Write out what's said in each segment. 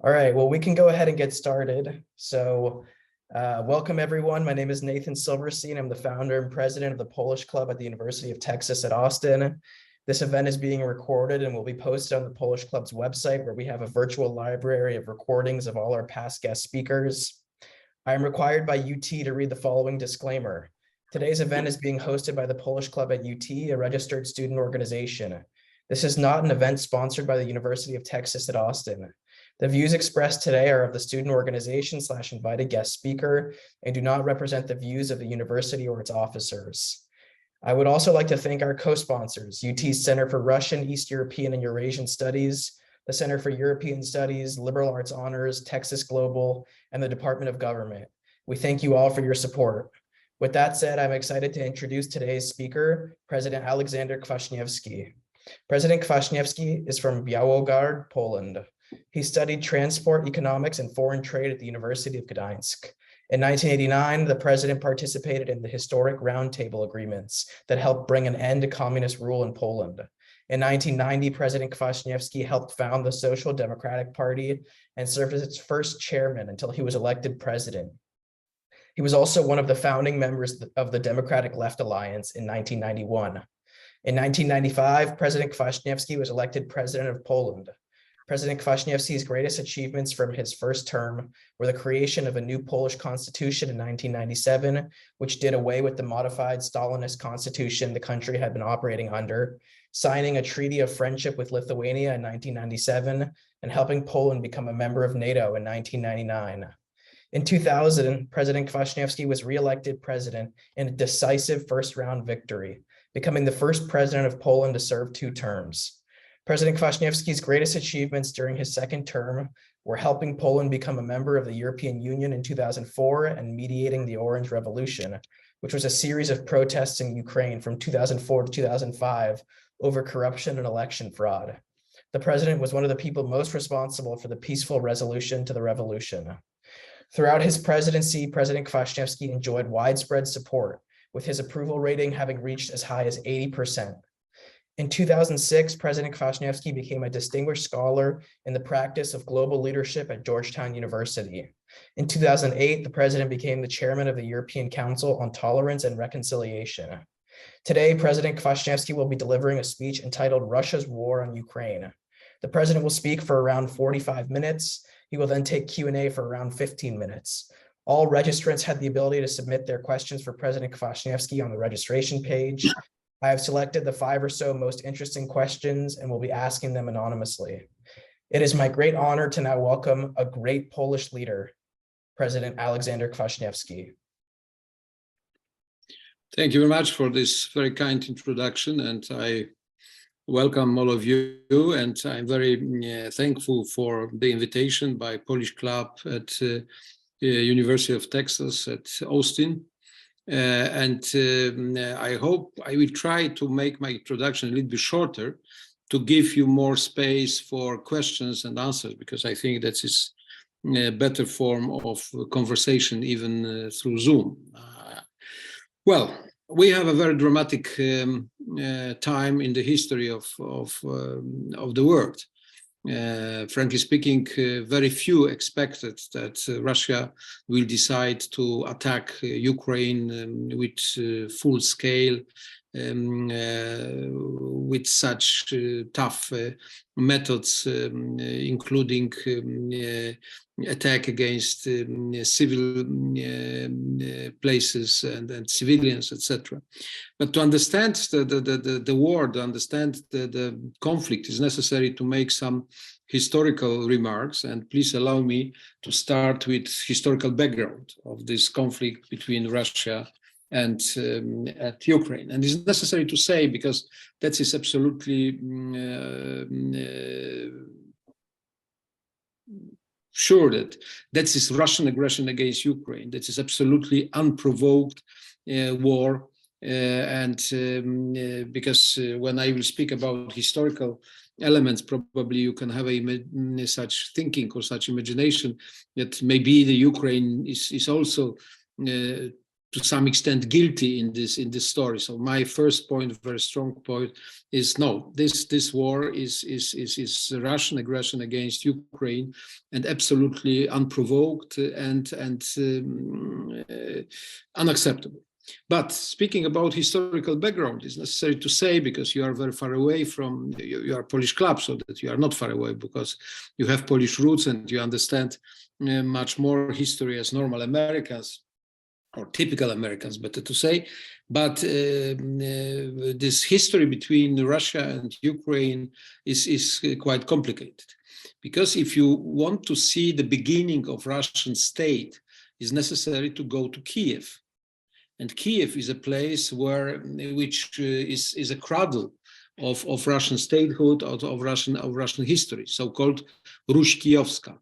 All right, well, we can go ahead and get started. Welcome everyone. My name is Nathan Silverstein. I'm the founder and president of the Polish Club at the University of Texas at Austin. This event is being recorded and will be posted on the Polish Club's website, where we have a virtual library of recordings of all our past guest speakers. I am required by UT to read the following disclaimer. Today's event is being hosted by the Polish Club at UT, a registered student organization. This is not an event sponsored by the University of Texas at Austin. The views expressed today are of the student organization / invited guest speaker and do not represent the views of the university or its officers. I would also like to thank our co-sponsors, UT's Center for Russian, East European, and Eurasian Studies, the Center for European Studies, Liberal Arts Honors, Texas Global, and the Department of Government. We thank you all for your support. With that said, I'm excited to introduce today's speaker, President Aleksander Kwaśniewski. President Kwaśniewski is from Białogard, Poland. He studied transport economics and foreign trade at the University of Gdańsk. In 1989, the president participated in the historic roundtable agreements that helped bring an end to communist rule in Poland. In 1990, President Kwaśniewski helped found the Social Democratic Party and served as its first chairman until he was elected president. He was also one of the founding members of the Democratic Left Alliance in 1991. In 1995, President Kwaśniewski was elected president of Poland. President Kwaśniewski's greatest achievements from his first term were the creation of a new Polish constitution in 1997, which did away with the modified Stalinist constitution the country had been operating under, signing a treaty of friendship with Lithuania in 1997, and helping Poland become a member of NATO in 1999. In 2000, President Kwaśniewski was re-elected president in a decisive first-round victory, becoming the first president of Poland to serve 2 terms. President Kwaśniewski's greatest achievements during his second term were helping Poland become a member of the European Union in 2004 and mediating the Orange Revolution, which was a series of protests in Ukraine from 2004 to 2005 over corruption and election fraud. The president was one of the people most responsible for the peaceful resolution to the revolution. Throughout his presidency, President Kwaśniewski enjoyed widespread support, with his approval rating having reached as high as 80%. In 2006, President Kwaśniewski became a distinguished scholar in the practice of global leadership at Georgetown University. In 2008, the president became the chairman of the European Council on Tolerance and Reconciliation. Today, President Kwaśniewski will be delivering a speech entitled Russia's War on Ukraine. The president will speak for around 45 minutes. He will then take Q&A for around 15 minutes. All registrants had the ability to submit their questions for President Kwaśniewski on the registration page. I have selected the 5 or so most interesting questions and will be asking them anonymously. It is my great honor to now welcome a great Polish leader, President Aleksander Kwaśniewski. Thank you very much for this very kind introduction, and I welcome all of you, and I'm very thankful for the invitation by Polish Club at University of Texas at Austin. I hope I will try to make my introduction a little bit shorter to give you more space for questions and answers, because I think that is a better form of conversation even through Zoom. Well, we have a very dramatic time in the history of the world. Frankly speaking, very few expected that Russia will decide to attack Ukraine with full scale, with such tough methods, including attack against civil places and civilians, etc. But to understand the war, to understand the conflict, is necessary to make some historical remarks. And please allow me to start with historical background of this conflict between Russia and at Ukraine. And it's necessary to say, because that is absolutely sure that is Russian aggression against Ukraine. That is absolutely unprovoked war. Because when I will speak about historical elements, probably you can have such thinking or such imagination that maybe the Ukraine is also to some extent guilty in this story. So my first point, very strong point, is no. This war is Russian aggression against Ukraine, and absolutely unprovoked and unacceptable. But speaking about historical background, it's necessary to say, because you are very far away from, you are Polish club, so that you are not far away, because you have Polish roots and you understand much more history as normal Americans, or typical Americans, better to say. But this history between Russia and Ukraine is quite complicated. Because if you want to see the beginning of Russian state, it's necessary to go to Kiev. And Kiev is a place which is a cradle of Russian statehood, of Russian history, so-called Ruś Kijowska,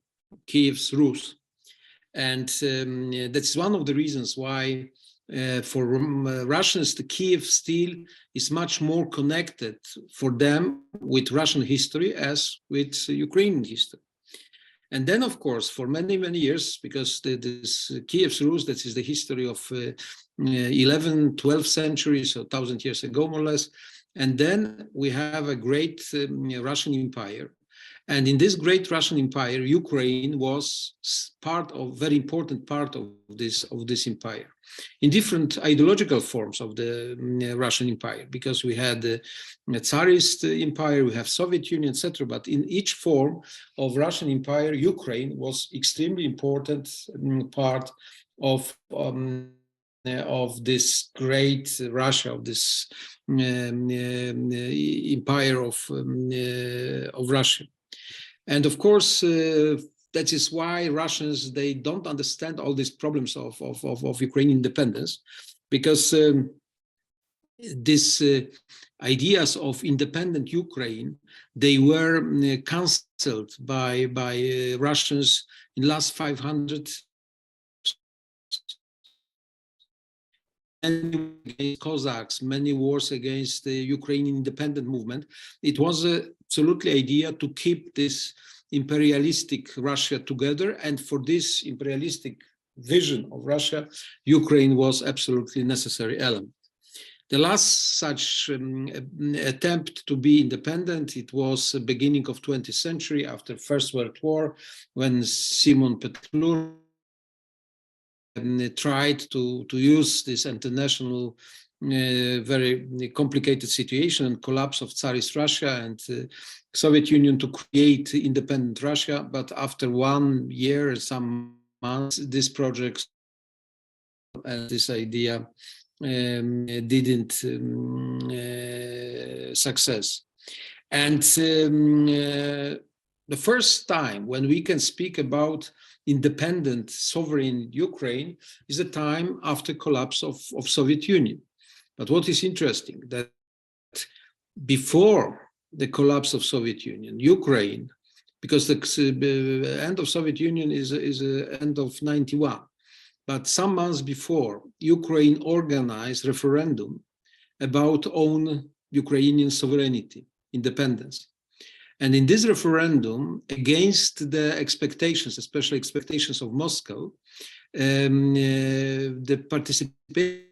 Kiev's Rus. And that's one of the reasons why for Russians, the Kiev still is much more connected for them with Russian history as with Ukrainian history. And then, of course, for many, many years, because this Kiev's Rus, that is the history of 11th, 12th century, so 1,000 years ago, more or less. And then we have a great Russian Empire. And in this great Russian Empire, Ukraine was very important part of this empire, in different ideological forms of the Russian Empire, because we had the Tsarist Empire, we have Soviet Union, etc. But in each form of Russian Empire, Ukraine was extremely important part of this great Russia, of this empire of Russia. And of course, that is why Russians, they don't understand all these problems of Ukrainian independence, because these ideas of independent Ukraine, they were cancelled by Russians in the last 500 against Cossacks, many wars against the Ukrainian independent movement. It was absolutely idea to keep this imperialistic Russia together, and for this imperialistic vision of Russia, Ukraine was absolutely necessary element. The last such attempt to be independent, it was the beginning of 20th century after First World War, when Simon Petlura tried to use this international very complicated situation and collapse of Tsarist Russia and Soviet Union to create independent Russia. But after 1 year and some months, this project and this idea didn't success. And the first time when we can speak about independent sovereign Ukraine is the time after collapse of Soviet Union. But what is interesting, that before the collapse of Soviet Union, Ukraine, because the end of Soviet Union is end of 91, but some months before, Ukraine organized referendum about own Ukrainian sovereignty, independence. And in this referendum, against the expectations, especially expectations of Moscow, the participation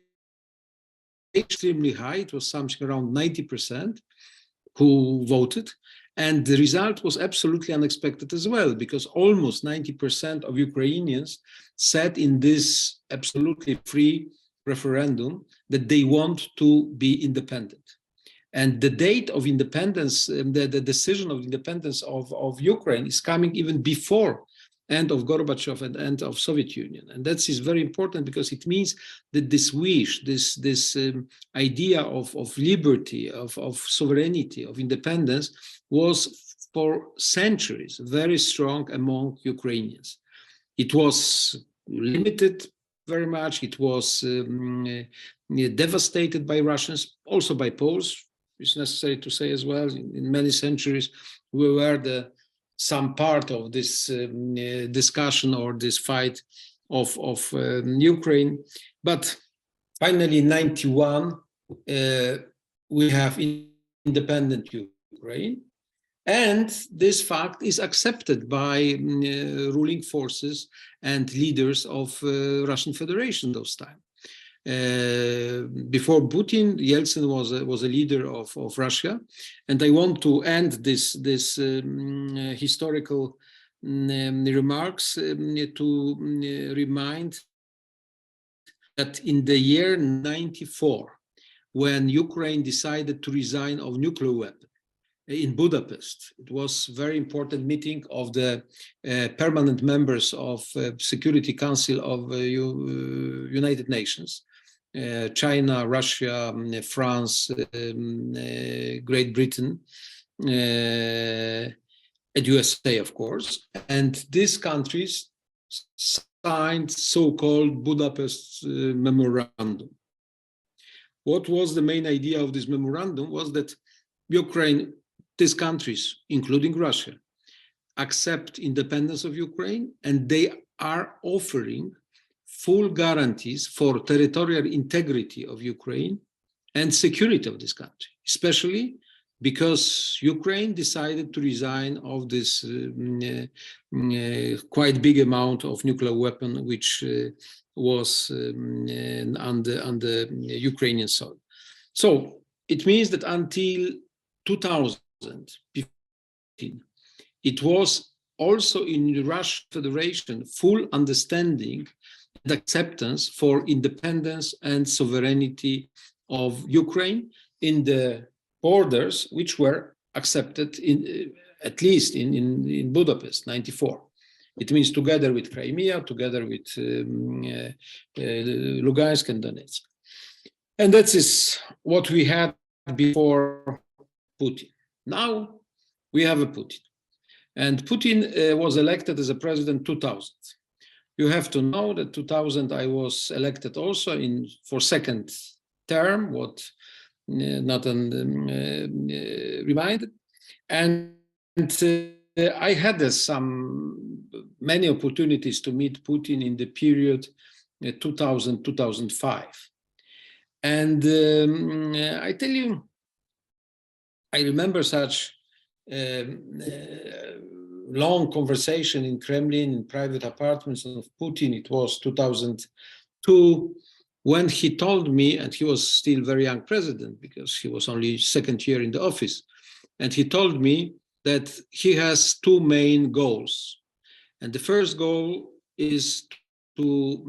extremely high. It was something around 90% who voted. And the result was absolutely unexpected as well, because almost 90% of Ukrainians said in this absolutely free referendum that they want to be independent. And the date of independence, the decision of independence of Ukraine is coming even before end of Gorbachev and end of Soviet Union. And that is very important, because it means that this wish, this idea of liberty, of sovereignty, of independence was for centuries very strong among Ukrainians. It was limited very much. It was devastated by Russians, also by Poles. It's necessary to say as well, in many centuries, we were some part of this discussion or this fight of Ukraine. But finally, in 91, we have independent Ukraine. And this fact is accepted by ruling forces and leaders of Russian Federation those time. Before Putin, Yeltsin was a leader of Russia, and I want to end this historical remarks to remind that in the year 94, when Ukraine decided to resign of nuclear weapon in Budapest, it was very important meeting of the permanent members of Security Council of United Nations. China, Russia, France, Great Britain, and USA, of course. And these countries signed so-called Budapest Memorandum. What was the main idea of this memorandum was that Ukraine, these countries, including Russia, accept independence of Ukraine, and they are offering full guarantees for territorial integrity of Ukraine and security of this country, especially because Ukraine decided to resign of this quite big amount of nuclear weapon, which was on the Ukrainian soil. So it means that until 2015, it was also in the Russian Federation full understanding and acceptance for independence and sovereignty of Ukraine in the borders which were accepted in at least in Budapest, 94. It means together with Crimea, together with Lugansk and Donetsk. And that is what we had before Putin. Now we have a Putin. And Putin was elected as a president 2000. You have to know that 2000 I was elected also for second term, what not reminded. And I had many opportunities to meet Putin in the period 2000-2005. And I tell you, I remember such long conversation in Kremlin, in private apartments of Putin. It was 2002, when he told me, and he was still very young president because he was only second year in the office, and he told me that he has two main goals. And the first goal is to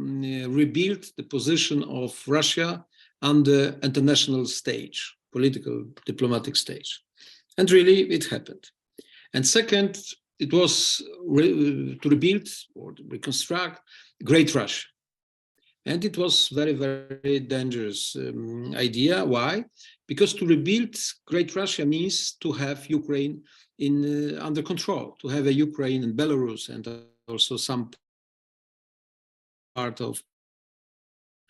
rebuild the position of Russia on the international stage, political, diplomatic stage. And really, it happened. And second, it was to rebuild or to reconstruct Great Russia. And it was very, very dangerous idea. Why? Because to rebuild Great Russia means to have Ukraine under control, to have a Ukraine and Belarus and also some part of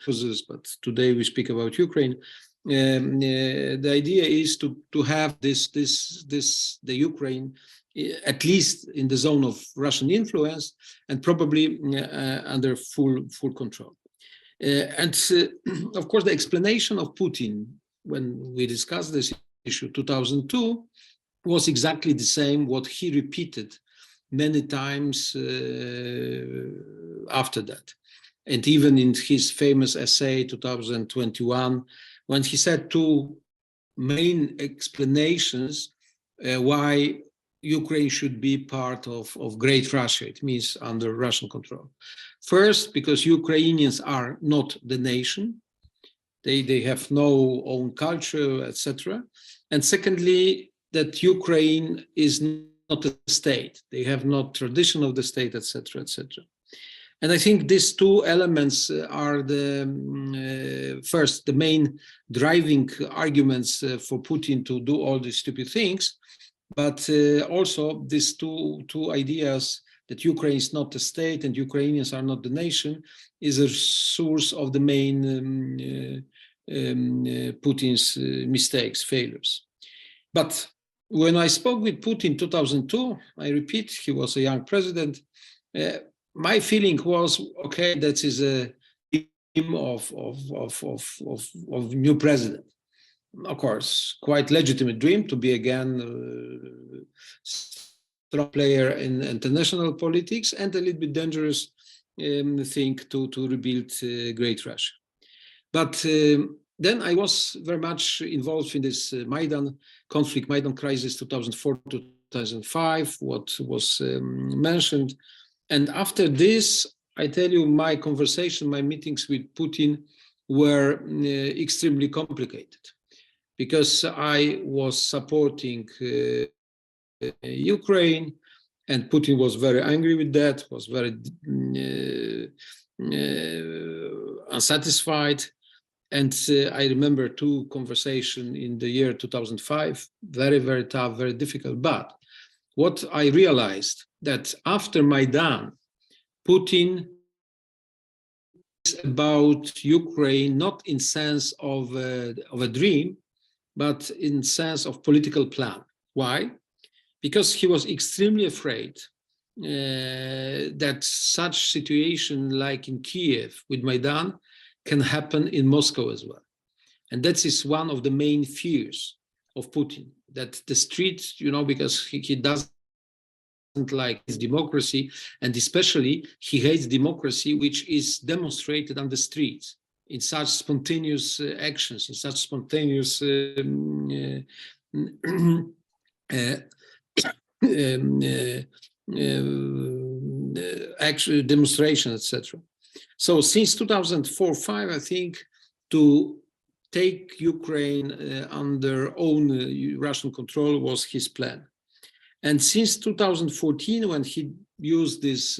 others, but today we speak about Ukraine. The idea is to have the Ukraine at least in the zone of Russian influence and probably under full control. And of course, the explanation of Putin when we discussed this issue 2002 was exactly the same what he repeated many times after that. And even in his famous essay 2021, when he said two main explanations why Ukraine should be part of Great Russia, it means under Russian control. First, because Ukrainians are not the nation. They have no own culture, etc. And secondly, that Ukraine is not a state. They have no tradition of the state, etc., etc. And I think these two elements are the main driving arguments for Putin to do all these stupid things. But also these two ideas that Ukraine is not a state and Ukrainians are not the nation is a source of the main Putin's mistakes, failures. But when I spoke with Putin in 2002, I repeat, he was a young president, my feeling was, okay, that is a dream of new president. Of course, quite legitimate dream to be again strong player in international politics and a little bit dangerous thing to rebuild Great Russia. But then I was very much involved in this Maidan conflict, Maidan crisis 2004-2005, what was mentioned. And after this, I tell you, my conversation, my meetings with Putin were extremely complicated, because I was supporting Ukraine, and Putin was very angry with that, was very unsatisfied. And I remember two conversations in the year 2005, very, very tough, very difficult. But what I realized, that after Maidan, Putin is about Ukraine, not in sense of a dream, but in sense of political plan. Why? Because he was extremely afraid that such situation like in Kiev with Maidan can happen in Moscow as well. And that is one of the main fears of Putin, that the streets, because he doesn't like his democracy, and especially he hates democracy which is demonstrated on the streets in such spontaneous actions, in such spontaneous actual demonstration, etc. So since 2004-5, I think, to take Ukraine under own Russian control was his plan. And since 2014, when he used this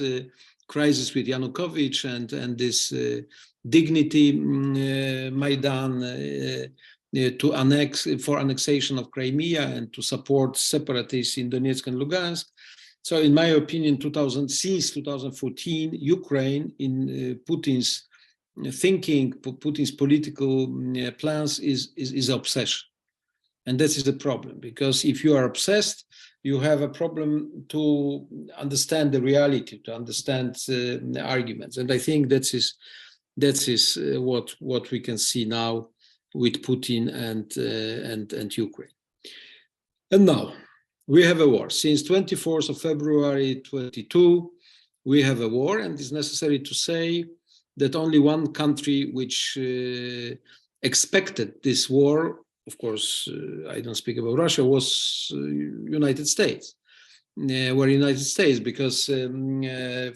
crisis with Yanukovych and this dignity Maidan to for annexation of Crimea and to support separatists in Donetsk and Lugansk. So in my opinion, since 2014, Ukraine in Putin's thinking, Putin's political plans is obsession. And this is a problem, because if you are obsessed, you have a problem to understand the reality, to understand the arguments. And I think that is what we can see now with Putin and Ukraine. And now we have a war. Since 24th of February 22, we have a war, and it's necessary to say that only one country which expected this war, of course, I don't speak about Russia, was United States. Were United States, because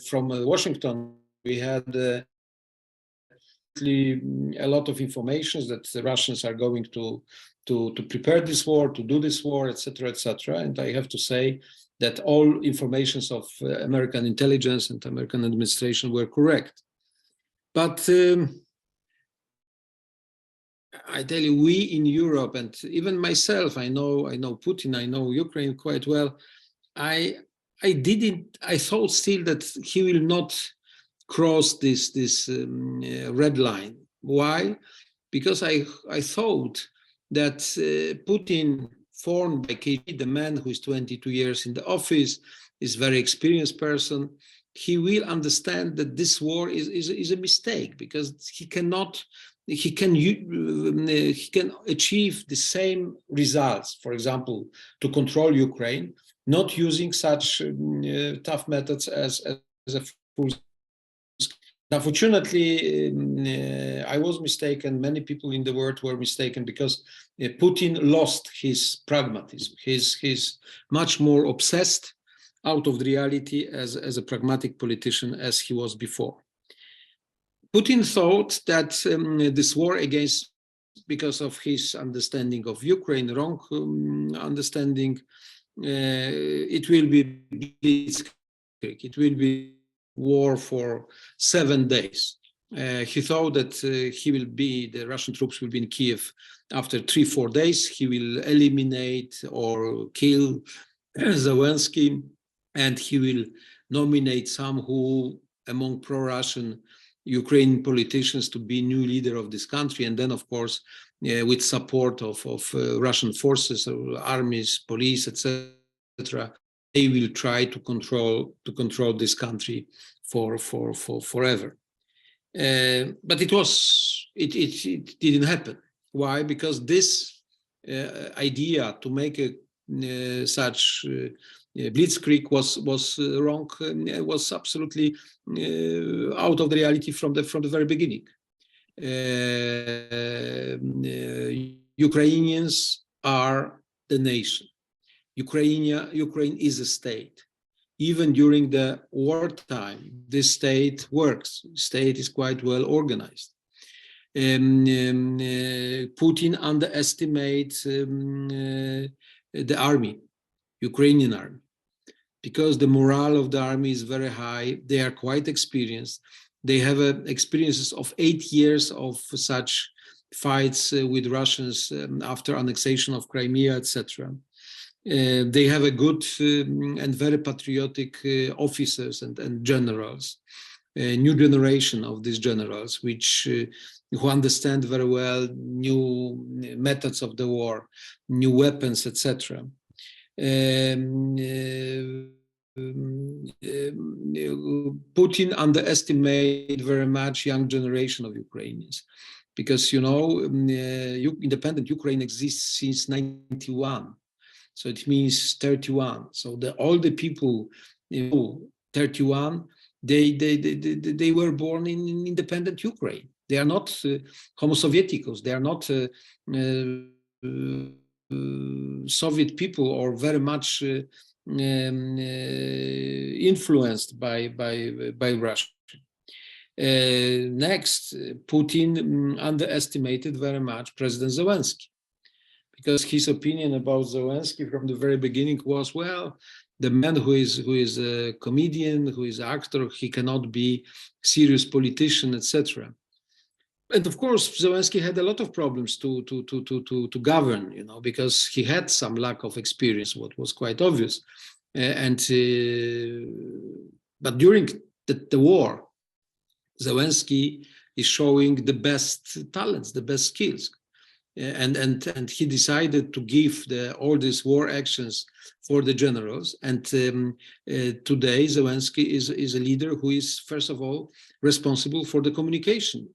from Washington we had a lot of information that the Russians are going to prepare this war, to do this war, etc., etc. And I have to say that all informations of American intelligence and American administration were correct. But I tell you, we in Europe, and even myself, I know Putin, I know Ukraine quite well. I thought still that he will not cross this red line. Why? Because I thought that Putin, formed by KGB, the man who is 22 years in the office, is a very experienced person. He will understand that this war is a mistake, because he can achieve the same results, for example, to control Ukraine, not using such tough methods as a full. Unfortunately, I was mistaken. Many people in the world were mistaken, because Putin lost his pragmatism. He's much more obsessed out of the reality as a pragmatic politician as he was before. Putin thought that this war against, because of his understanding of Ukraine, wrong understanding, it will be blitzkrieg. It will be war for 7 days. He thought that the Russian troops will be in Kiev after 3-4 days. He will eliminate or kill Zelensky, and he will nominate some who, among pro-Russian Ukrainian politicians, to be new leader of this country. And then, of course, with support of Russian forces, armies, police, etc., they will try to control this country for forever. But it didn't happen. Why? Because this idea to make such blitzkrieg was wrong, was absolutely out of the reality from the very beginning. Ukrainians are the nation. Ukraine is a state. Even during the wartime, this state works. State is quite well organized. Putin underestimates the army, Ukrainian army, because the morale of the army is very high. They are quite experienced. They have experiences of 8 years of such fights with Russians after annexation of Crimea, etc. They have a good and very patriotic officers and generals, a new generation of these generals, who understand very well new methods of the war, new weapons, etc. Putin underestimated very much young generation of Ukrainians, because independent Ukraine exists since 91. So it means 31. So all the people, 31, they were born in independent Ukraine. They are not Homo Sovieticos. They are not Soviet people, or very much influenced by Russia. Next, Putin underestimated very much President Zelensky, because his opinion about Zelensky from the very beginning was, well, the man who is a comedian, who is an actor, he cannot be serious politician, etc. And of course, Zelensky had a lot of problems to govern, because he had some lack of experience, what was quite obvious. But during the war, Zelensky is showing the best talents, the best skills. And he decided to give all these war actions for the generals. And today, Zelensky is a leader who is, first of all, responsible for the communication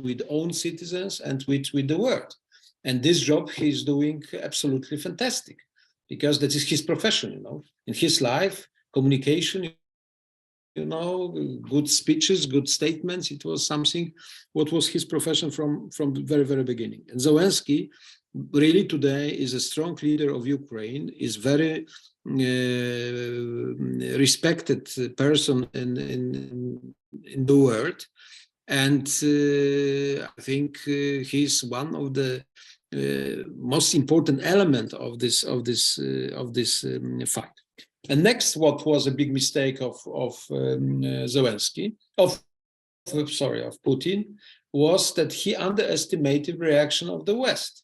with own citizens and with the world. And this job he's doing absolutely fantastic, because that is his profession. In his life, communication, good speeches, good statements. It was something what was his profession from the very, very beginning. And Zelensky really today is a strong leader of Ukraine, is very respected person in the world. And I think he's one of the most important element of this fight. And next, what was a big mistake of Zelensky, of Putin, was that he underestimated the reaction of the West.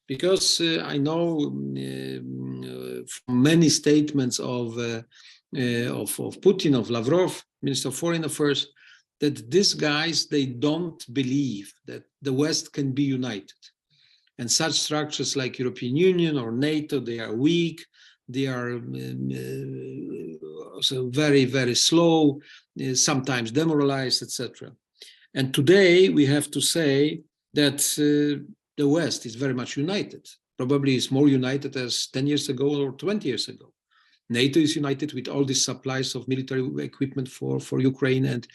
Because I know from many statements of Putin, of Lavrov, Minister of Foreign Affairs, that these guys, they don't believe that the West can be united. And such structures like European Union or NATO, they are weak. They are also very, very slow, sometimes demoralized, etc. And today we have to say that the West is very much united. Probably is more united as 10 years ago or 20 years ago. NATO is united with all these supplies of military equipment for Ukraine and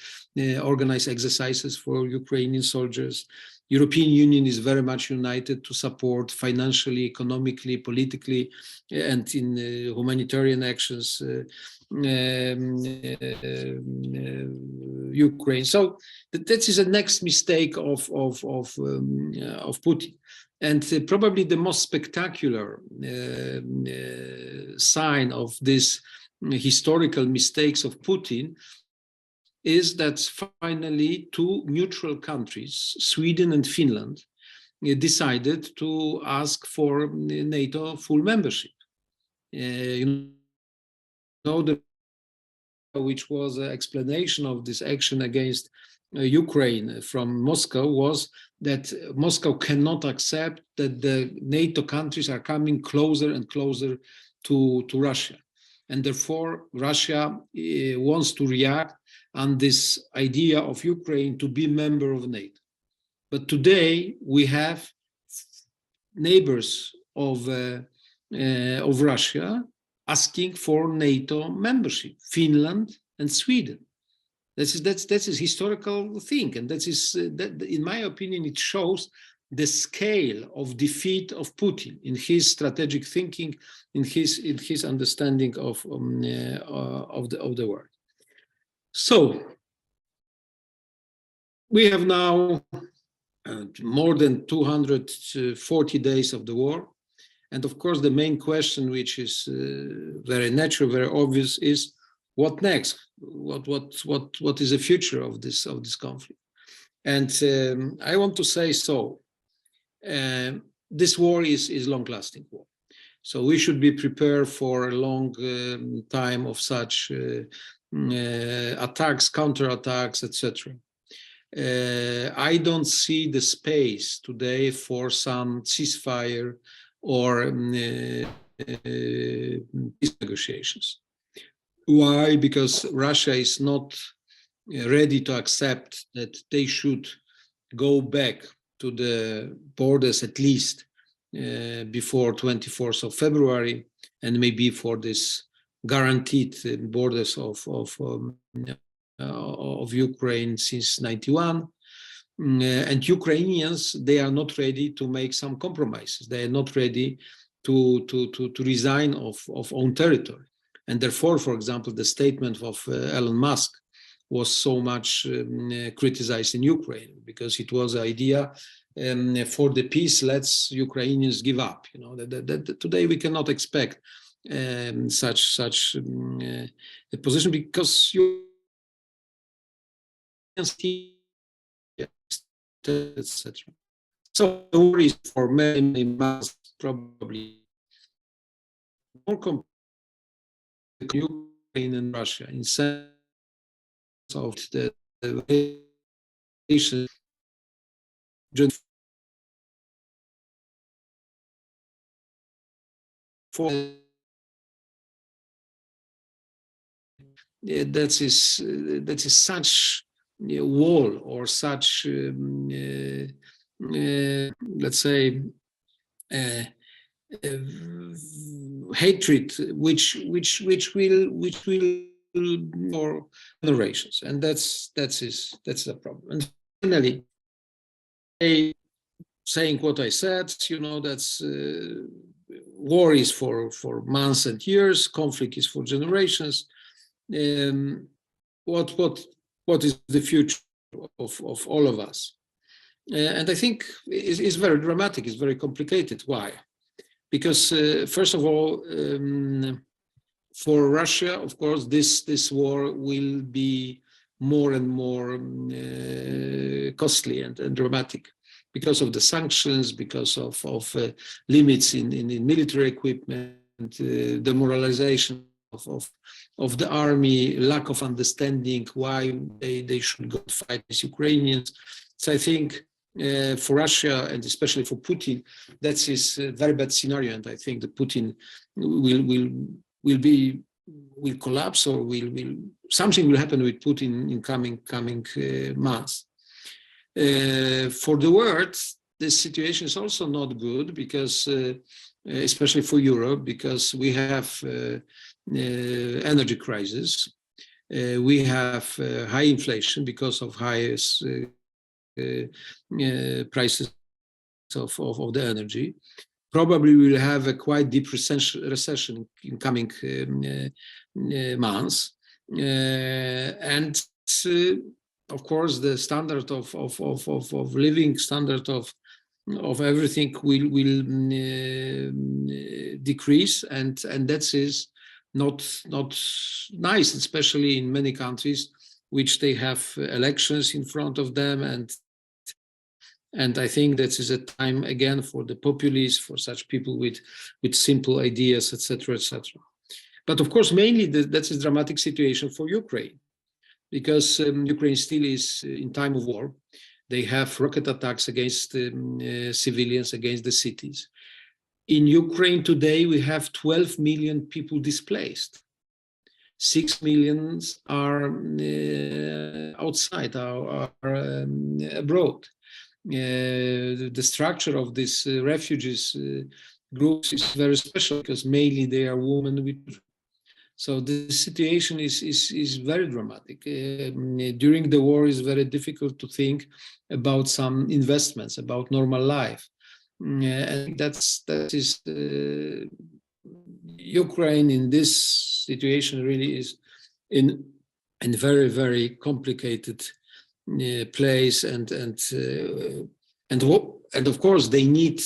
organized exercises for Ukrainian soldiers. European Union is very much united to support financially, economically, politically, and in humanitarian actions Ukraine. So that is the next mistake of Putin. And probably the most spectacular sign of this historical mistakes of Putin is that finally two neutral countries, Sweden and Finland, decided to ask for NATO full membership. Which was an explanation of this action against Ukraine from Moscow, was that Moscow cannot accept that the NATO countries are coming closer and closer to Russia. And therefore, Russia wants to react on this idea of Ukraine to be a member of NATO. But today, we have neighbors of Russia asking for NATO membership, Finland and Sweden. That's a historical thing, and that is that, in my opinion, it shows the scale of defeat of Putin in his strategic thinking, in his understanding of the world. So we have now more than 240 days of the war, and of course the main question, which is very natural, very obvious, is what next? What is the future of this conflict? And I want to say so. This war is long-lasting war, so we should be prepared for a long time of such attacks, counterattacks, etc. I don't see the space today for some ceasefire or peace negotiations. Why? Because Russia is not ready to accept that they should go back to the borders at least before 24th of February, and maybe for this guaranteed borders of Ukraine since 91. And Ukrainians, they are not ready to make some compromises. They are not ready to resign of own territory. And therefore, for example, the statement of Elon Musk was so much criticized in Ukraine, because it was the idea for the peace, let's Ukrainians give up. You know, that today we cannot expect such a position, because you etc. So the war is for many months probably more complex than Ukraine and Russia in sense of the relations. For that is such a wall, or such let's say hatred which will for generations, and that's the problem. And finally, saying what I said, you know, that's war is for months and years, conflict is for generations. What is the future of all of us? And I think it's very dramatic, it's very complicated. Why? Because first of all, for Russia, of course, this war will be more and more costly and dramatic, because of the sanctions, because of limits in military equipment, demoralization of the army, lack of understanding why they should go fight with Ukrainians. So I think for Russia, and especially for Putin, that is a very bad scenario, and I think that Putin will collapse, or something will happen with Putin in coming months. For the world, this situation is also not good, because especially for Europe, because we have energy crisis, we have high inflation because of highest prices of the energy. Probably we will have a quite deep recession in coming months, and of course the standard of living, standard of everything will decrease, and that is not nice, especially in many countries which they have elections in front of them, and I think that is a time again for the populists, for such people with simple ideas, etc., etc. But of course, mainly that's a dramatic situation for Ukraine, because Ukraine still is in time of war. They have rocket attacks against civilians, against the cities. In Ukraine today, we have 12 million people displaced. 6 million are outside, are abroad. The structure of these refugees groups is very special, because mainly they are women with. So the situation is very dramatic. During the war, it's very difficult to think about some investments, about normal life. And that is Ukraine in this situation really is in very, very complicated place, and of course they need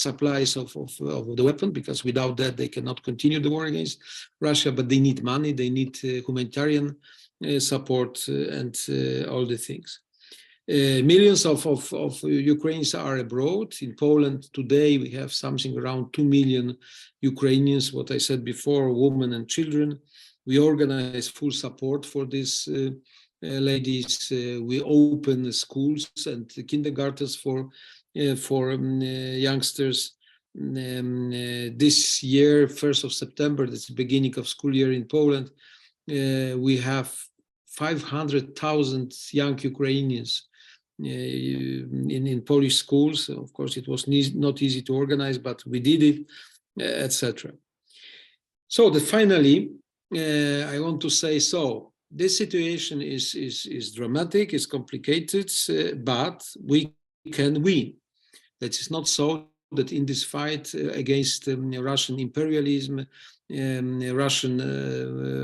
supplies of the weapon, because without that they cannot continue the war against Russia. But they need money, they need humanitarian support, and all the things. Millions of Ukrainians are abroad. In Poland today we have something around 2 million Ukrainians, what I said before, women and children. We organize full support for these ladies. We open schools and kindergartens for youngsters. This year, 1st of September, that's the beginning of school year in Poland, we have 500,000 young Ukrainians in Polish schools. Of course, it was not easy to organize, but we did it, etc. So finally, I want to say, so this situation is dramatic, it's complicated, but we can win. That is not so that in this fight against Russian imperialism, Russian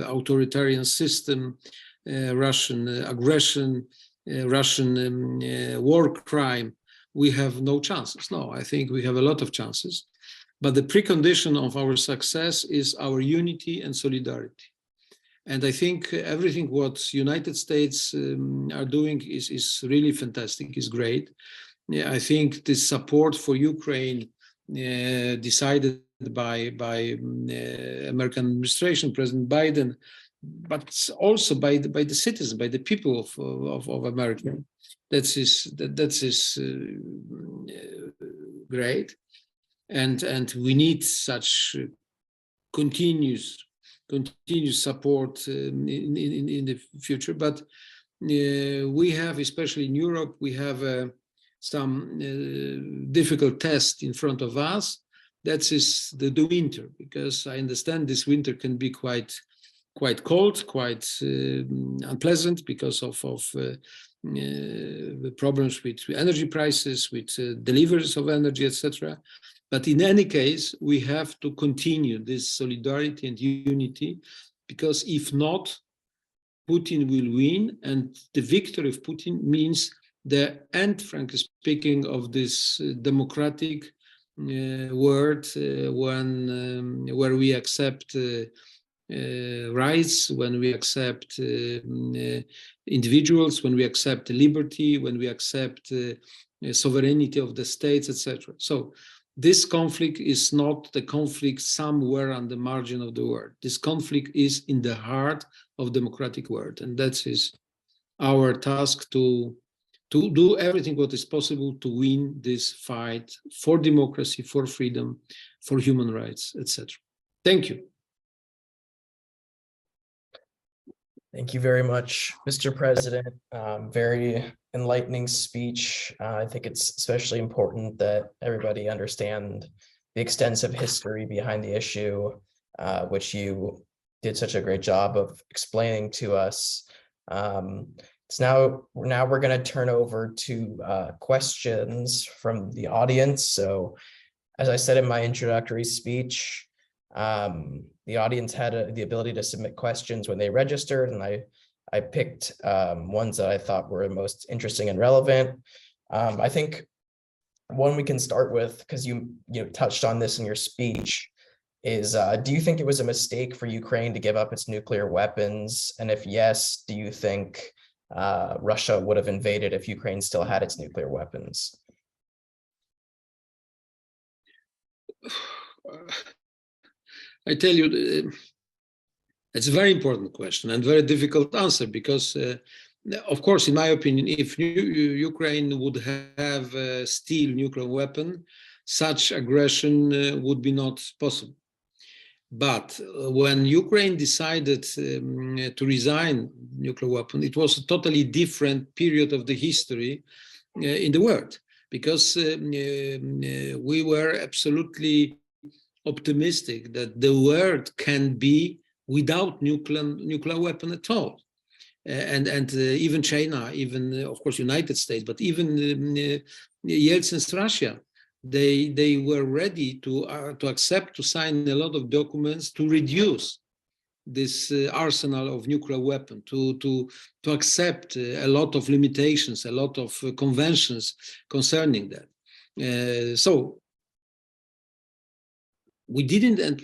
authoritarian system, Russian aggression, Russian war crime, we have no chances. No, I think we have a lot of chances. But the precondition of our success is our unity and solidarity. And I think everything what United States are doing is really fantastic, is great. Yeah, I think the support for Ukraine decided by American administration, President Biden, but also by the citizens, by the people of America. That is great, and we need such continuous support in the future. But we have, especially in Europe, we have some difficult test in front of us. That is the winter, because I understand this winter can be quite cold, quite unpleasant because of the problems with energy prices, with deliveries of energy, etc. But in any case, we have to continue this solidarity and unity, because if not, Putin will win, and the victory of Putin means the end, frankly speaking, of this democratic world where we accept rights, when we accept individuals, when we accept liberty, when we accept sovereignty of the states, etc. So this conflict is not the conflict somewhere on the margin of the world. This conflict is in the heart of democratic world, and that is our task to do everything what is possible to win this fight for democracy, for freedom, for human rights, etc. Thank you. Thank you very much, Mr. President. Very enlightening speech. I think it's especially important that everybody understand the extensive history behind the issue, which you did such a great job of explaining to us. So now we're going to turn over to questions from the audience. So as I said in my introductory speech, the audience had the ability to submit questions when they registered, and I picked ones that I thought were most interesting and relevant. I think one we can start with, because you touched on this in your speech, is do you think it was a mistake for Ukraine to give up its nuclear weapons? And if yes, do you think Russia would have invaded if Ukraine still had its nuclear weapons? I tell you, it's a very important question and very difficult answer, because, of course, in my opinion, if Ukraine would have a steel nuclear weapon, such aggression would be not possible. But when Ukraine decided to resign nuclear weapon, it was a totally different period of the history in the world, because we were absolutely optimistic that the world can be without nuclear weapon at all. And even China, even of course United States, but even Yeltsin's Russia, they were ready to accept to sign a lot of documents to reduce this arsenal of nuclear weapon, to accept a lot of limitations, a lot of conventions concerning that. So we didn't, and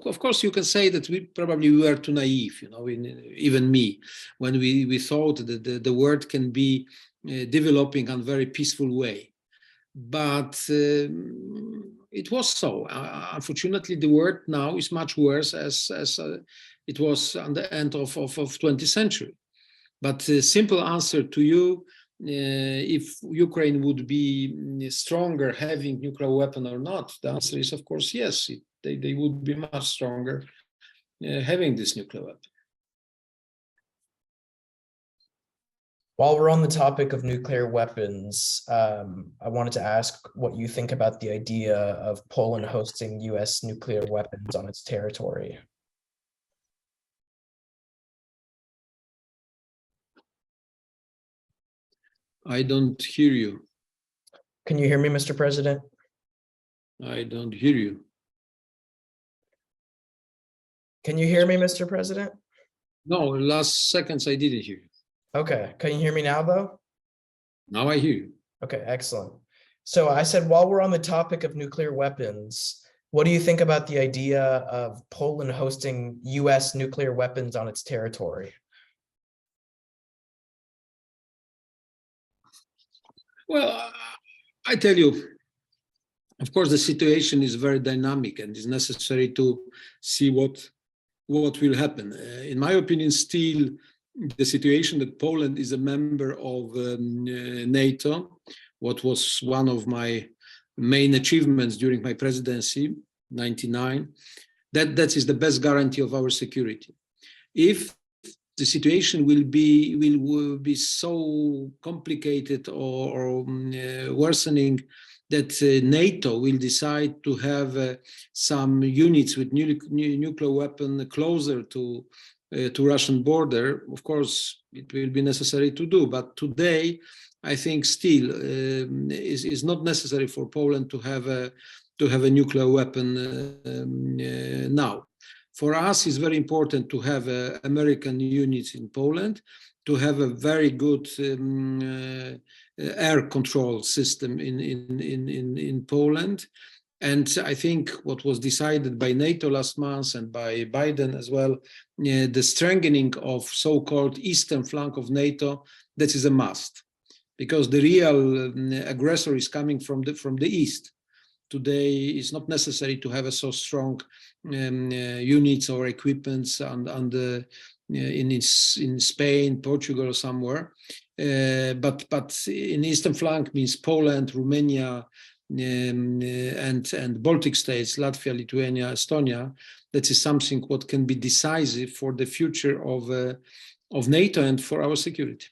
of course you can say that we probably were too naive, even me, when we thought that the world can be developing in a very peaceful way. But it was so. Unfortunately, the world now is much worse as it was on the end of 20th century. But the simple answer to you, if Ukraine would be stronger having nuclear weapon or not, the answer is, of course, yes. They would be much stronger having this nuclear weapon. While we're on the topic of nuclear weapons, I wanted to ask what you think about the idea of Poland hosting US nuclear weapons on its territory. I don't hear you. Can you hear me, Mr. President? I don't hear you. Can you hear me, Mr. President? No, last seconds I didn't hear you. Okay, can you hear me now, though? Now I hear you. Okay, excellent. So I said, while we're on the topic of nuclear weapons, what do you think about the idea of Poland hosting US nuclear weapons on its territory? Well, I tell you, of course, the situation is very dynamic and it's necessary to see what will happen. In my opinion, still, the situation that Poland is a member of NATO, what was one of my main achievements during my presidency, 99, that is the best guarantee of our security. If the situation will be so complicated or worsening that NATO will decide to have some units with nuclear weapon closer to Russian border, of course, it will be necessary to do. But today, I think still is not necessary for Poland to have a nuclear weapon now. For us, it's very important to have American units in Poland, to have a very good air control system in Poland. And I think what was decided by NATO last month and by Biden as well, the strengthening of so-called eastern flank of NATO, that is a must, because the real aggressor is coming from the east. Today, it's not necessary to have a so strong units or equipments in Spain, Portugal, or somewhere. But in eastern flank means Poland, Romania, and Baltic states, Latvia, Lithuania, Estonia. That is something what can be decisive for the future of NATO and for our security.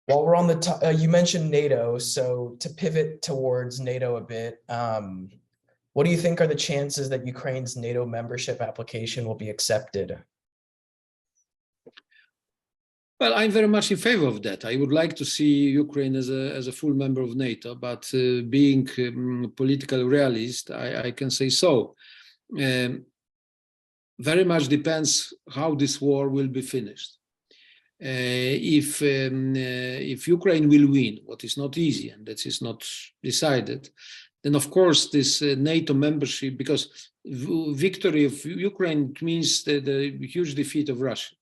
While we're on the you mentioned NATO, so to pivot towards NATO a bit, what do you think are the chances that Ukraine's NATO membership application will be accepted? Well, I'm very much in favor of that. I would like to see Ukraine as a full member of NATO, but being political realist, I can say so. Very much depends how this war will be finished. If Ukraine will win, what is not easy, and that is not decided, then of course this NATO membership, because victory of Ukraine means the huge defeat of Russia.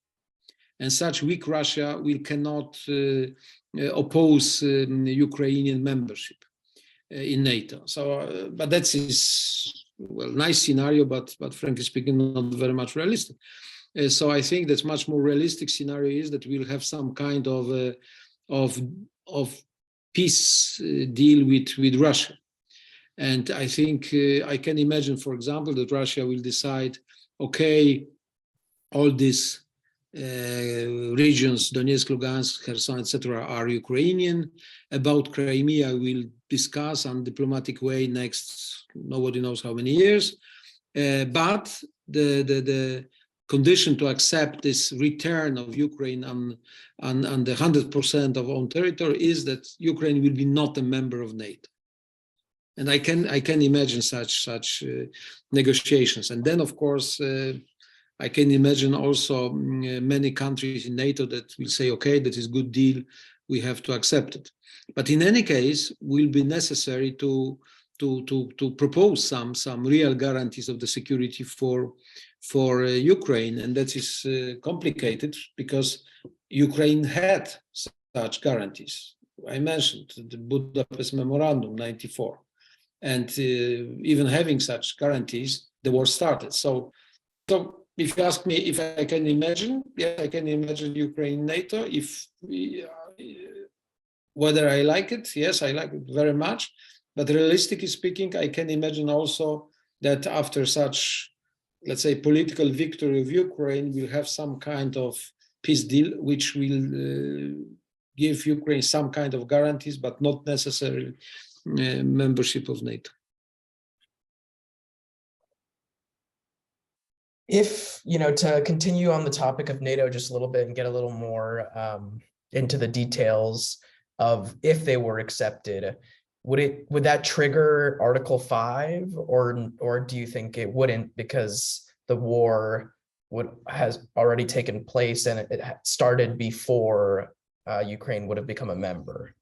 And such weak Russia cannot oppose Ukrainian membership in NATO. So, but that is, well, nice scenario, but frankly speaking, not very much realistic. So I think that much more realistic scenario is that we'll have some kind of peace deal with Russia. And I think I can imagine, for example, that Russia will decide, okay, all these regions, Donetsk, Lugansk, Kherson, etc., are Ukrainian. About Crimea, we'll discuss on diplomatic way next, nobody knows how many years. But the condition to accept this return of Ukraine on the 100% of own territory is that Ukraine will be not a member of NATO. And I can imagine such negotiations. And then, of course, I can imagine also many countries in NATO that will say, okay, that is a good deal, we have to accept it. But in any case, will be necessary to propose some real guarantees of the security for Ukraine, and that is complicated because Ukraine had such guarantees. I mentioned the Budapest Memorandum, 94. And even having such guarantees, the war started. So if you ask me if I can imagine, yeah, I can imagine Ukraine NATO. Whether I like it, yes, I like it very much. But realistically speaking, I can imagine also that after such, let's say, political victory of Ukraine, we'll have some kind of peace deal, which will give Ukraine some kind of guarantees, but not necessarily membership of NATO. If, to continue on the topic of NATO just a little bit and get a little more into the details of if they were accepted, would that trigger Article 5, or do you think it wouldn't, because the war has already taken place and it started before Ukraine would have become a member?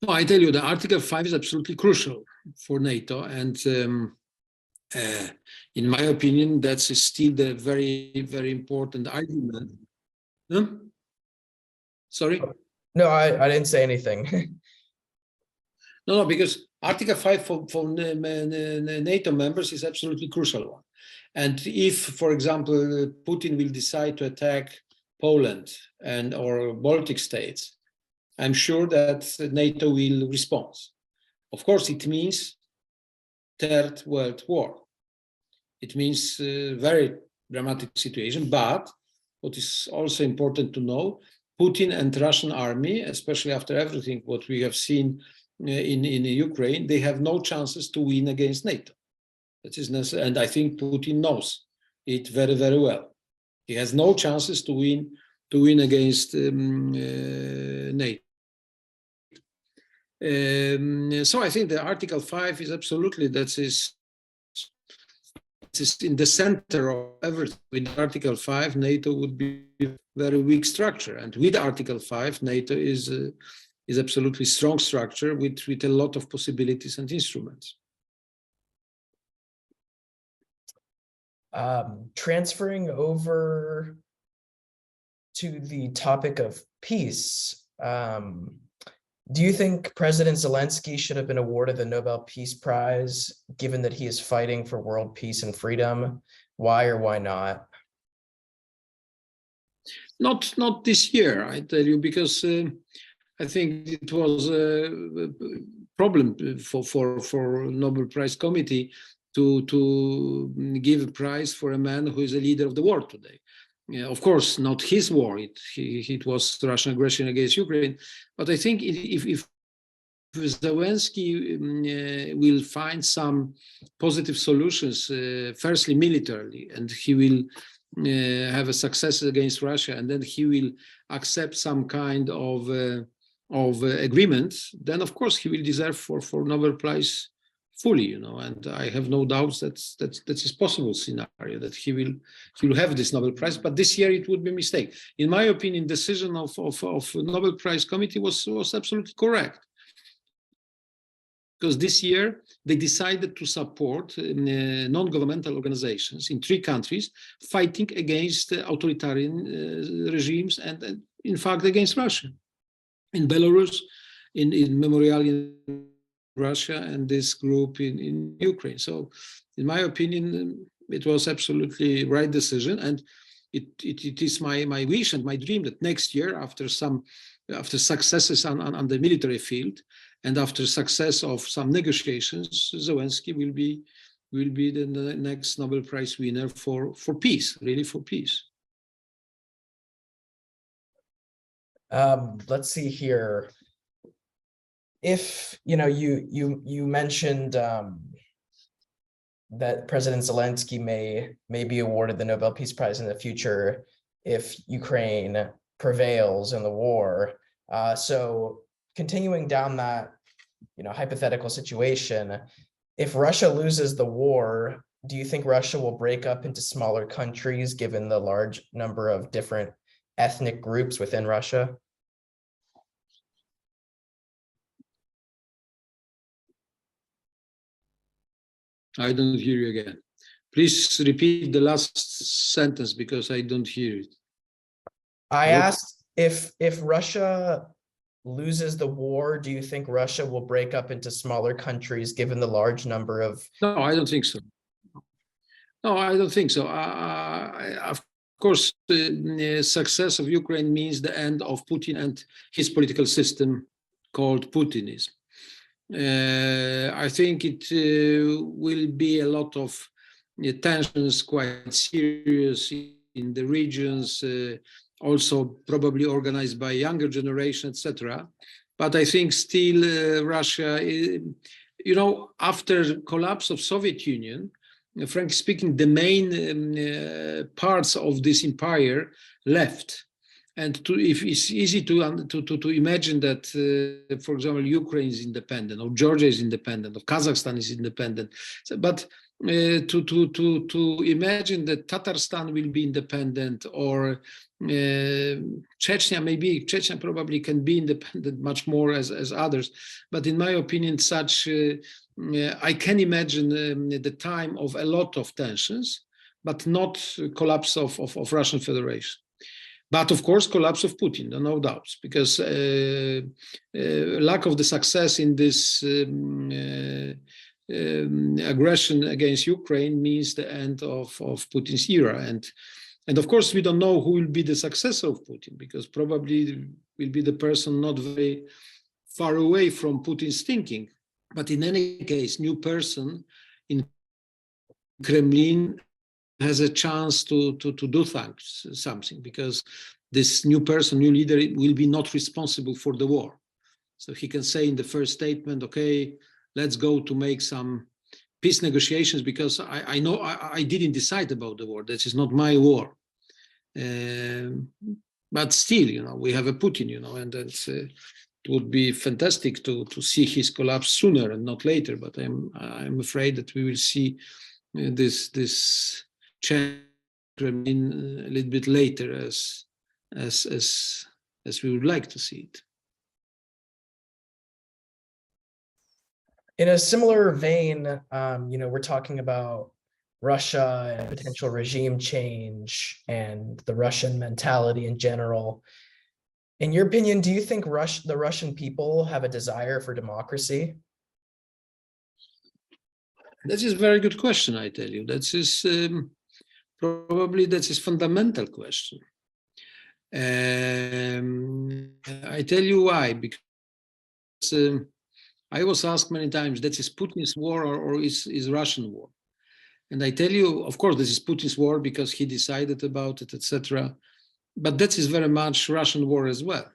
No, I tell you, the Article 5 is absolutely crucial for NATO, and in my opinion, that's still the very, very important argument. Huh? Sorry? No, I didn't say anything. No, because Article 5 for NATO members is absolutely crucial one. And if, for example, Putin will decide to attack Poland or Baltic states, I'm sure that NATO will respond. Of course, it means Third World War. It means a very dramatic situation, but what is also important to know, Putin and Russian army, especially after everything what we have seen in Ukraine, they have no chances to win against NATO. That is necessary, and I think Putin knows it very, very well. He has no chances to win against NATO. So I think the Article 5 is absolutely, that is in the center of everything. With Article 5, NATO would be a very weak structure, and with Article 5, NATO is absolutely strong structure with a lot of possibilities and instruments. Transferring over to the topic of peace, do you think President Zelensky should have been awarded the Nobel Peace Prize, given that he is fighting for world peace and freedom? Why or why not? Not this year, I tell you, because I think it was a problem for Nobel Prize Committee to give a prize for a man who is a leader of the war today. Yeah, of course, not his war. It was the Russian aggression against Ukraine. But I think if Zelensky will find some positive solutions, firstly militarily, and he will have a success against Russia, and then he will accept some kind of agreement, then of course he will deserve for Nobel Prize fully, and I have no doubts that is possible scenario that he will have this Nobel Prize. But this year it would be a mistake. In my opinion, decision of Nobel Prize Committee was absolutely correct, because this year they decided to support non-governmental organizations in 3 countries fighting against authoritarian regimes and in fact against Russia, in Belarus, in Memorial in Russia, and this group in Ukraine. So in my opinion, it was absolutely right decision, and it is my wish and my dream that next year, after successes on the military field and after success of some negotiations, Zelensky will be the next Nobel Prize winner for peace, really for peace. Let's see here. If you mentioned that President Zelensky may be awarded the Nobel Peace Prize in the future if Ukraine prevails in the war. So continuing down that, hypothetical situation, if Russia loses the war, do you think Russia will break up into smaller countries given the large number of different ethnic groups within Russia? I don't hear you again. Please repeat the last sentence because I don't hear it. I Hello? asked if Russia loses the war, do you think Russia will break up into smaller countries given the large number of? No, I don't think so. No, I don't think so. Of course, the success of Ukraine means the end of Putin and his political system called Putinism. I think it will be a lot of tensions, quite serious in the regions, also probably organized by younger generation, etc. But I think still Russia, after collapse of Soviet Union, frankly speaking, the main parts of this empire left. And if it's easy to imagine that, for example, Ukraine is independent, or Georgia is independent, or Kazakhstan is independent, but to imagine that Tatarstan will be independent, or Chechnya probably can be independent much more as others, but in my opinion, such I can imagine the time of a lot of tensions, but not collapse of Russian Federation. But of course, collapse of Putin, no doubts, because lack of the success in this aggression against Ukraine means the end of Putin's era. And of course, we don't know who will be the successor of Putin, because probably will be the person not very far away from Putin's thinking. But in any case, new person in Kremlin has a chance to do something, because this new person, new leader, will be not responsible for the war. So he can say in the first statement, okay, let's go to make some peace negotiations, because I know I didn't decide about the war. That is not my war. But still, we have a Putin, and that's, it would be fantastic to see his collapse sooner and not later. But I'm afraid that we will see this change in a little bit later as we would like to see it. In a similar vein, we're talking about Russia and potential regime change and the Russian mentality in general. In your opinion, do you think the Russian people have a desire for democracy? That is a very good question, I tell you. That is probably fundamental question. I tell you why, because I was asked many times, that is Putin's war or is Russian war? And I tell you, of course, this is Putin's war because he decided about it, etc. But that is very much Russian war as well,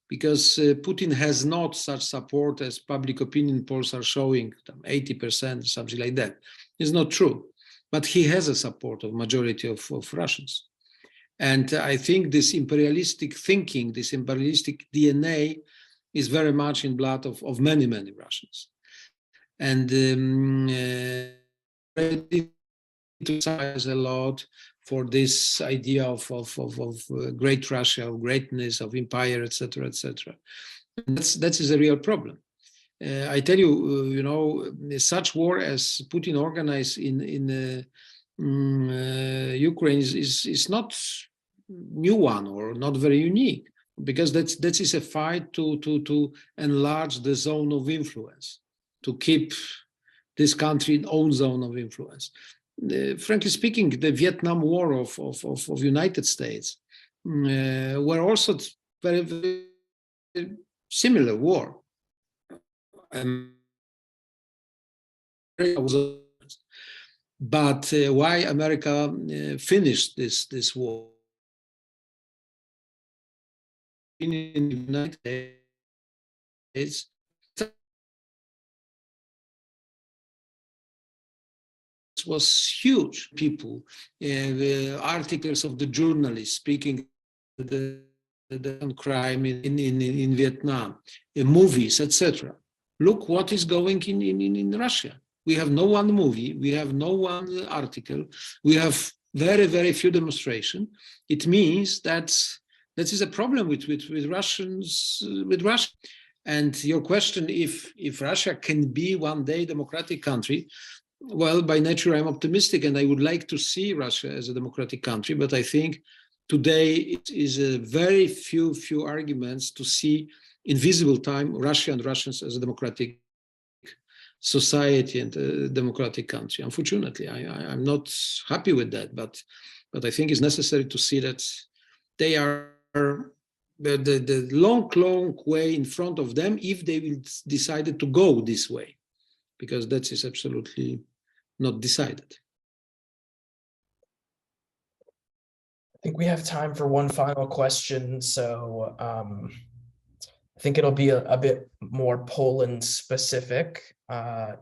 because Putin has not such support as public opinion polls are showing, 80%, something like that. It's not true. But he has a support of majority of Russians. And I think this imperialistic thinking, this imperialistic DNA is very much in blood of many, many Russians. And ready to emphasize a lot for this idea of great Russia, of greatness, of empire, etc., etc. That is a real problem. I tell you, such war as Putin organized in Ukraine is not new one or not very unique, because that is a fight to enlarge the zone of influence, to keep this country in own zone of influence. Frankly speaking, the Vietnam War of United States were also very, very similar war. But why America finished this war in the United States? was huge. People, the articles of the journalists speaking the crime in Vietnam, movies, etc. Look what is going in Russia. We have no one movie, we have no one article, we have very few demonstrations. It means that is a problem with Russians, with Russia. And your question, if Russia can be one day democratic country, well, by nature, I'm optimistic and I would like to see Russia as a democratic country, but I think today it is a very few arguments to see in visible time Russia and Russians as a democratic society and a democratic country. Unfortunately, I'm not happy with that, but I think it's necessary to see that they are the long way in front of them if they will decide to go this way, because that is absolutely not decided. I think we have time for one final question. So I think it'll be a bit more Poland specific.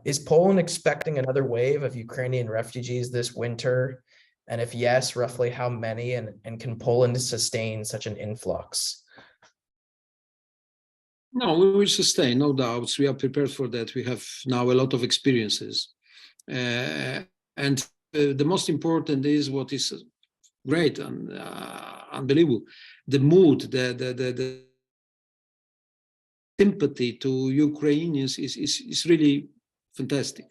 Is Poland expecting another wave of Ukrainian refugees this winter? And if yes, roughly how many? And can Poland sustain such an influx? No, we will sustain, no doubts. We are prepared for that. We have now a lot of experiences. And the most important is what is great and unbelievable. The mood, the sympathy to Ukrainians is really fantastic.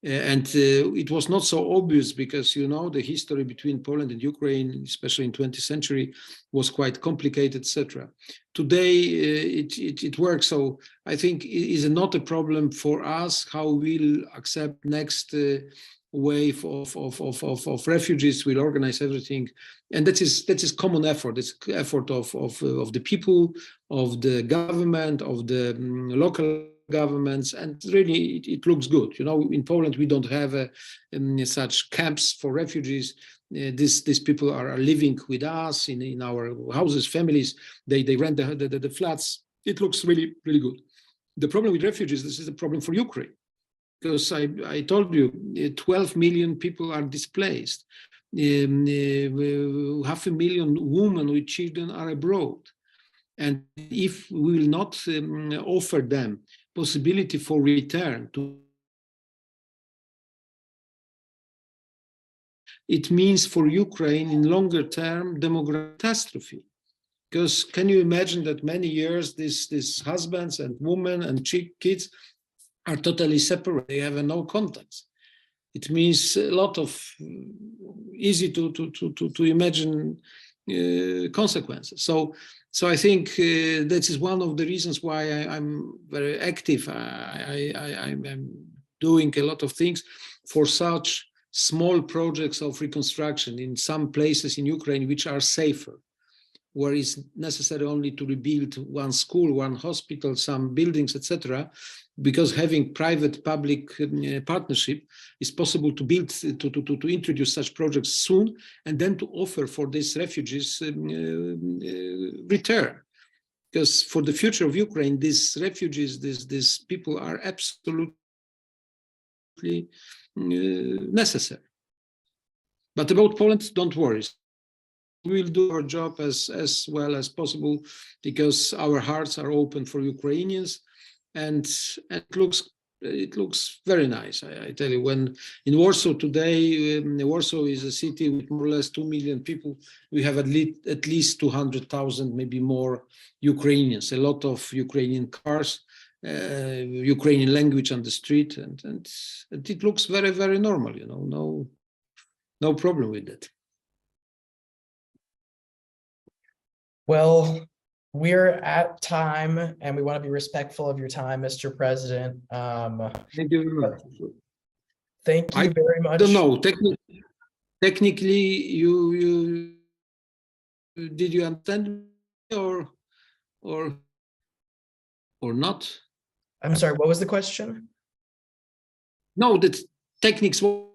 And it was not so obvious because, you know, the history between Poland and Ukraine, especially in 20th century, was quite complicated, etc. Today, it works. So I think it is not a problem for us how we'll accept next wave of refugees. We'll organize everything. And that is common effort. It's effort of the people, of the government, of the local governments, and really it looks good. You know, in Poland we don't have such camps for refugees. These people are living with us in our houses, families. They rent the flats. It looks really good. The problem with refugees, this is a problem for Ukraine, because I told you 12 million people are displaced. 500,000 women with children are abroad. And if we will not offer them possibility for return to, it means for Ukraine in longer term demographic catastrophe. Because can you imagine that many years these husbands and women and kids are totally separate, they have no contacts. It means a lot of easy to imagine consequences. So I think that is one of the reasons why I'm very active. I'm doing a lot of things for such small projects of reconstruction in some places in Ukraine which are safer, where it's necessary only to rebuild one school, one hospital, some buildings, etc. Because having private-public partnership is possible to build, to introduce such projects soon, and then to offer for these refugees return. Because for the future of Ukraine, these refugees, these people are absolutely necessary. But about Poland, don't worry. We will do our job as well as possible, because our hearts are open for Ukrainians. And it looks very nice. I tell you, when in Warsaw today, Warsaw is a city with more or less 2 million people. We have at least 200,000, maybe more Ukrainians. A lot of Ukrainian cars, Ukrainian language on the street, and it looks very normal. You know, no problem with that. Well, we're at time and we want to be respectful of your time, Mr. President. Thank you very much. Thank you very much. I don't know. Technically, you did you understand me or not? I'm sorry, what was the question? No, the techniques was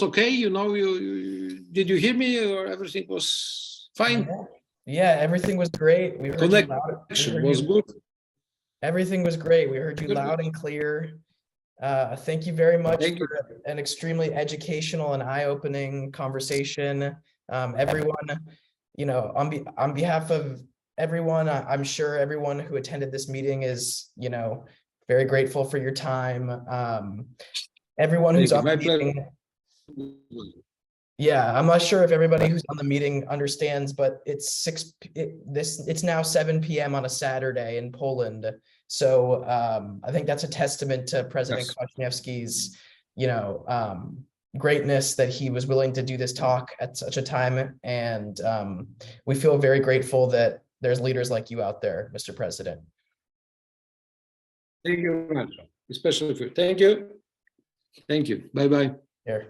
okay. You know, did you hear me, or everything was fine? Yeah, everything was great. We heard Connection was good. Everything was great. We heard you loud and clear. Thank you very much Thank you. for an extremely educational and eye-opening conversation. Everyone, on behalf of everyone, I'm sure everyone who attended this meeting is, very grateful for your time. Everyone who's Thank you. on the My pleasure. meeting, yeah, I'm not sure if everybody who's on the meeting understands, but it's now 7 p.m. on a Saturday in Poland. So I think that's a testament to President Yes. Kwasniewski's, greatness that he was willing to do this talk at such a time. And we feel very grateful that there's leaders like you out there, Mr. President. Thank you very much, especially for you. Thank you. Thank you. Bye-bye. Here.